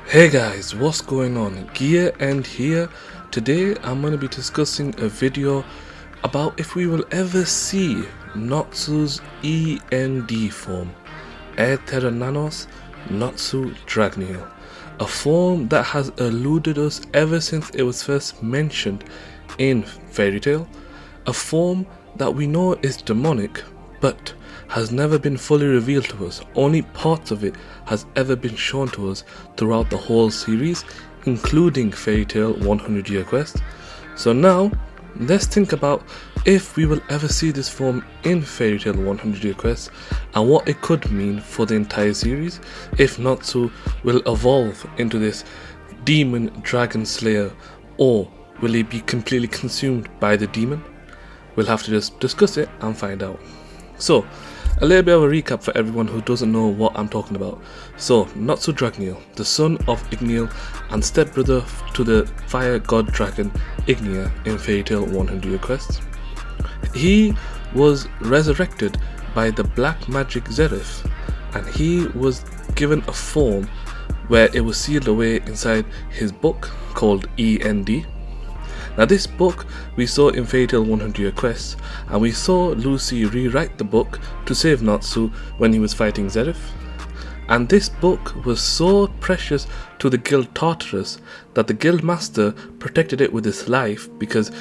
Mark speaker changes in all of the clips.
Speaker 1: Hey guys, what's going on? E.N.D here. Today I'm going to be discussing a video about if we will ever see Natsu's E.N.D form, Nanos Natsu Dragneel, a form that has eluded us ever since it was first mentioned in Fairy Tail, a form that we know is demonic but has never been fully revealed to us. Only parts of it has ever been shown to us throughout the whole series, including Fairy Tail 100 Year Quest. So now, let's think about if we will ever see this form in Fairy Tail 100 Year Quest and what it could mean for the entire series, if Natsu will evolve into this demon dragon slayer, or will he be completely consumed by the demon? We'll have to just discuss it and find out. So, a little bit of a recap for everyone who doesn't know what I'm talking about. So, Natsu Dragneel, the son of Igneel and stepbrother to the fire god dragon Ignia in Fairy Tail 100 Year Quest. He was resurrected by the black magic Zerif, and he was given a form where it was sealed away inside his book called E.N.D. Now this book we saw in Fairy Tail 100 Year Quest, and we saw Lucy rewrite the book to save Natsu when he was fighting Zerif. And this book was so precious to the guild Tartarus that the guild master protected it with his life, because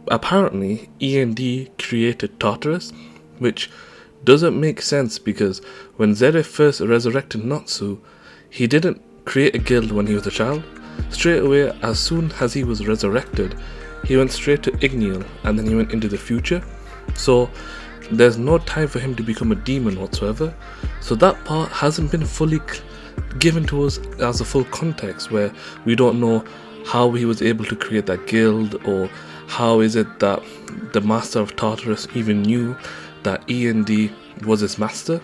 Speaker 1: apparently E.N.D created Tartarus, which doesn't make sense because when Zerif first resurrected Natsu, he didn't create a guild when he was a child. Straight away, as soon as he was resurrected, he went straight to Igneel and then he went into the future. So there's no time for him to become a demon whatsoever. So that part hasn't been fully given to us as a full context, where we don't know how he was able to create that guild, or how is it that the master of Tartarus even knew that E.N.D was his master.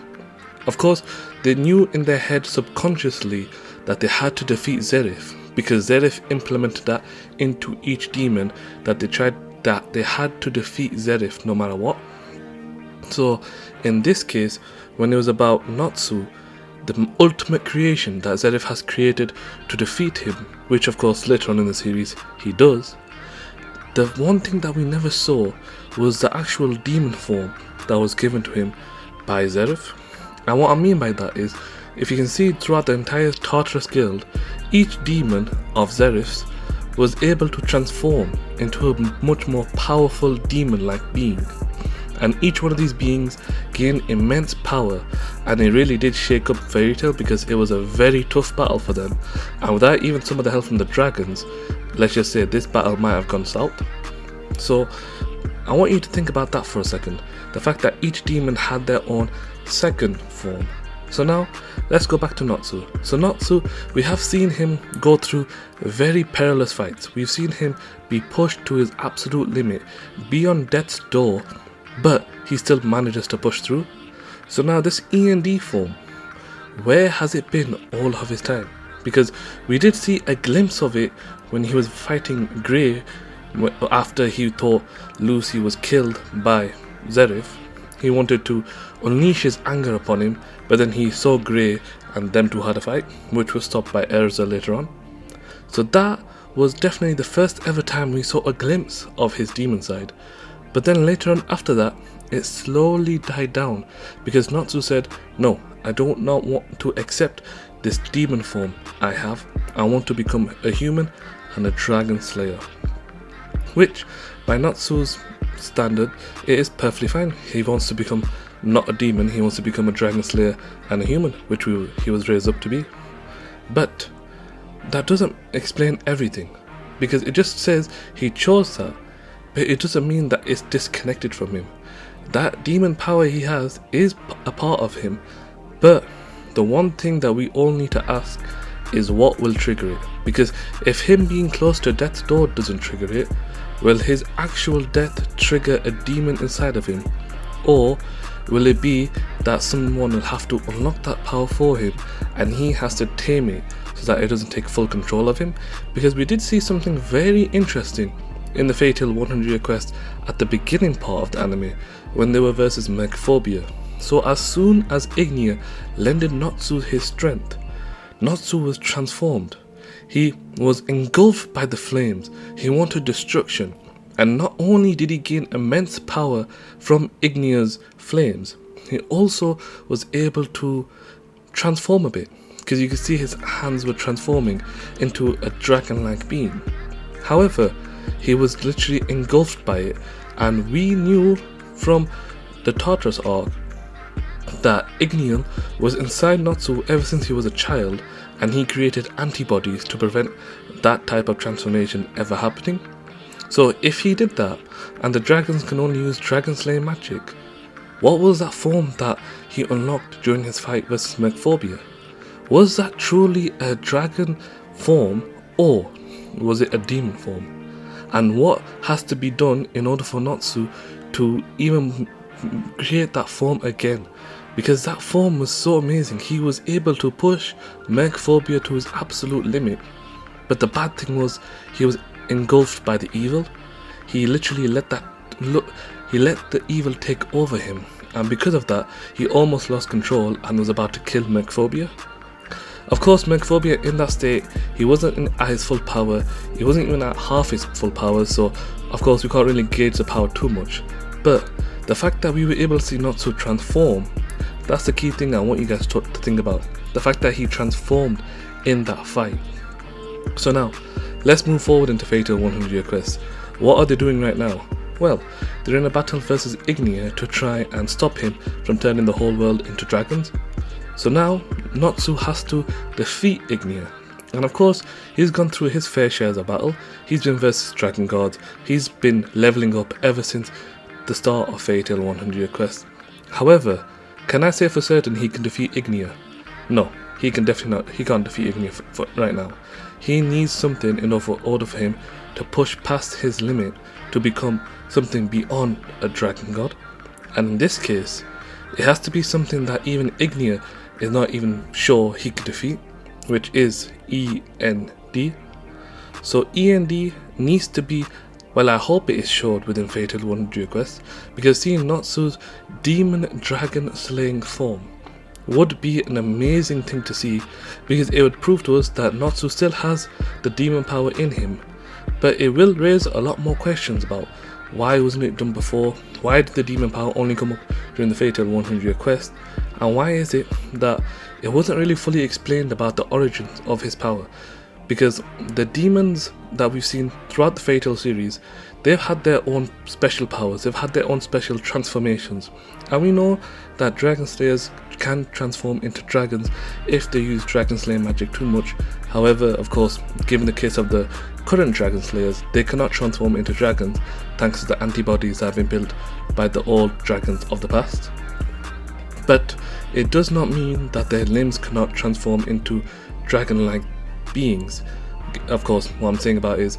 Speaker 1: Of course, they knew in their head subconsciously that they had to defeat Zerif, because Zerif implemented that into each demon, that they had to defeat Zerif no matter what. So in this case, when it was about Natsu, the ultimate creation that Zerif has created to defeat him, which of course later on in the series he does, the one thing that we never saw was the actual demon form that was given to him by Zerif. And what I mean by that is, if you can see throughout the entire Tartarus guild, each demon of Zerif's was able to transform into a much more powerful demon-like being. And each one of these beings gained immense power, and it really did shake up Fairy Tail, because it was a very tough battle for them. And without even some of the help from the dragons, let's just say this battle might have gone south. So I want you to think about that for a second. The fact that each demon had their own second form. So now, let's go back to Natsu. So Natsu, we have seen him go through very perilous fights. We've seen him be pushed to his absolute limit, be on death's door, but he still manages to push through. So now this E.N.D form, where has it been all of his time? Because we did see a glimpse of it when he was fighting Grey, after he thought Lucy was killed by Zerif. He wanted to unleash his anger upon him, but then he saw Grey and them two had a fight, which was stopped by Erza later on. So that was definitely the first ever time we saw a glimpse of his demon side. But then later on after that, it slowly died down, because Natsu said, no, I do not want to accept this demon form I have. I want to become a human and a dragon slayer. Which, by Natsu's standard, it is perfectly fine. He wants to become not a demon, he wants to become a dragon slayer and a human, which he was raised up to be. But that doesn't explain everything, because it just says he chose that, but it doesn't mean that it's disconnected from him. That demon power he has is a part of him, but the one thing that we all need to ask is what will trigger it. Because if him being close to death's door doesn't trigger it, will his actual death trigger a demon inside of him? Or will it be that someone will have to unlock that power for him and he has to tame it so that it doesn't take full control of him? Because we did see something very interesting in the Fairy Tail 100 Year Quest at the beginning part of the anime, when they were versus Megaphobia. So as soon as Ignia lended Natsu his strength, Natsu was transformed. He was engulfed by the flames. He wanted destruction. And not only did he gain immense power from Ignia's flames, he also was able to transform a bit, because you could see his hands were transforming into a dragon-like being. However, he was literally engulfed by it, and we knew from the Tartarus arc that Ignial was inside Natsu ever since he was a child, and he created antibodies to prevent that type of transformation ever happening. So if he did that, and the dragons can only use dragon slaying magic, what was that form that he unlocked during his fight versus Megphobia? Was that truly a dragon form, or was it a demon form? And what has to be done in order for Natsu to even create that form again? Because that form was so amazing. He was able to push Megphobia to his absolute limit. But the bad thing was, he was engulfed by the evil. He literally let the evil take over him, and because of that, he almost lost control and was about to kill Megphobia. Of course, Megphobia in that state, he wasn't at his full power. He wasn't even at half his full power, so of course we can't really gauge the power too much. But the fact that we were able to see Natsu transform, that's the key thing I want you guys to think about. The fact that he transformed in that fight. So now, let's move forward into Fatal 100-Year Quest. What are they doing right now? Well, they're in a battle versus Ignia to try and stop him from turning the whole world into dragons. So now, Natsu has to defeat Ignia. And of course, he's gone through his fair shares of battle. He's been versus dragon gods. He's been leveling up ever since the start of Fatal 100-Year Quest. However, can I say for certain he can defeat Ignia? No, he can definitely not. He can't defeat Ignia for right now. He needs something in order for him to push past his limit to become something beyond a dragon god. And in this case, it has to be something that even Ignia is not even sure he could defeat, which is E.N.D. So E.N.D. needs to be, well, I hope it is showed within Fatal 100-Year Quest, because seeing Natsu's demon dragon slaying form would be an amazing thing to see, because it would prove to us that Natsu still has the demon power in him. But it will raise a lot more questions about why wasn't it done before, why did the demon power only come up during the Fatal 100-Year Quest, and why is it that it wasn't really fully explained about the origins of his power. Because the demons that we've seen throughout the Fatal series, they've had their own special powers, they've had their own special transformations, and we know that dragon slayers can transform into dragons if they use dragon slaying magic too much. However, of course, given the case of the current dragon slayers, they cannot transform into dragons thanks to the antibodies that have been built by the old dragons of the past. But it does not mean that their limbs cannot transform into dragon-like beings. Of course, what I'm saying about is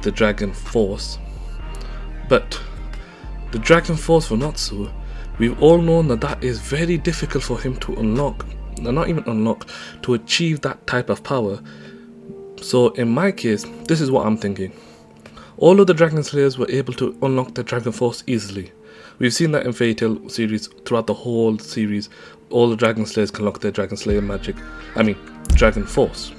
Speaker 1: the dragon force. But the dragon force for Natsu, we've all known that is very difficult for him to unlock, not even unlock, to achieve that type of power. So in my case, this is what I'm thinking. All of the dragon slayers were able to unlock the dragon force easily. We've seen that in Fatal series, throughout the whole series, all the dragon slayers can unlock their dragon slayer magic, dragon force.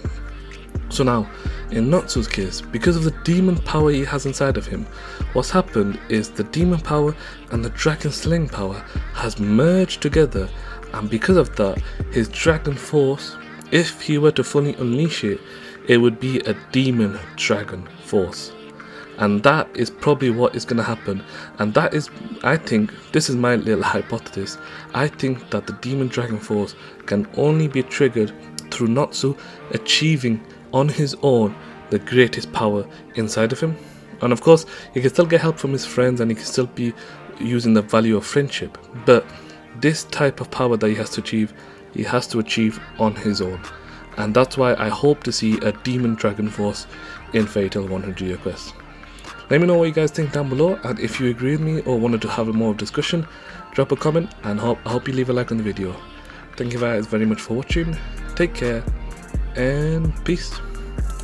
Speaker 1: So now, in Natsu's case, because of the demon power he has inside of him, what's happened is the demon power and the dragon slaying power has merged together, and because of that, his dragon force, if he were to fully unleash it, it would be a demon dragon force. And that is probably what is going to happen. And that is, I think, this is my little hypothesis, I think that the demon dragon force can only be triggered through Natsu achieving on his own the greatest power inside of him. And of course, he can still get help from his friends and he can still be using the value of friendship. But this type of power that he has to achieve on his own. And that's why I hope to see a demon dragon force in Fatal 100-Year Quest. Let me know what you guys think down below, and if you agree with me or wanted to have a more discussion, drop a comment, and I hope you leave a like on the video. Thank you guys very much for watching, take care, and peace.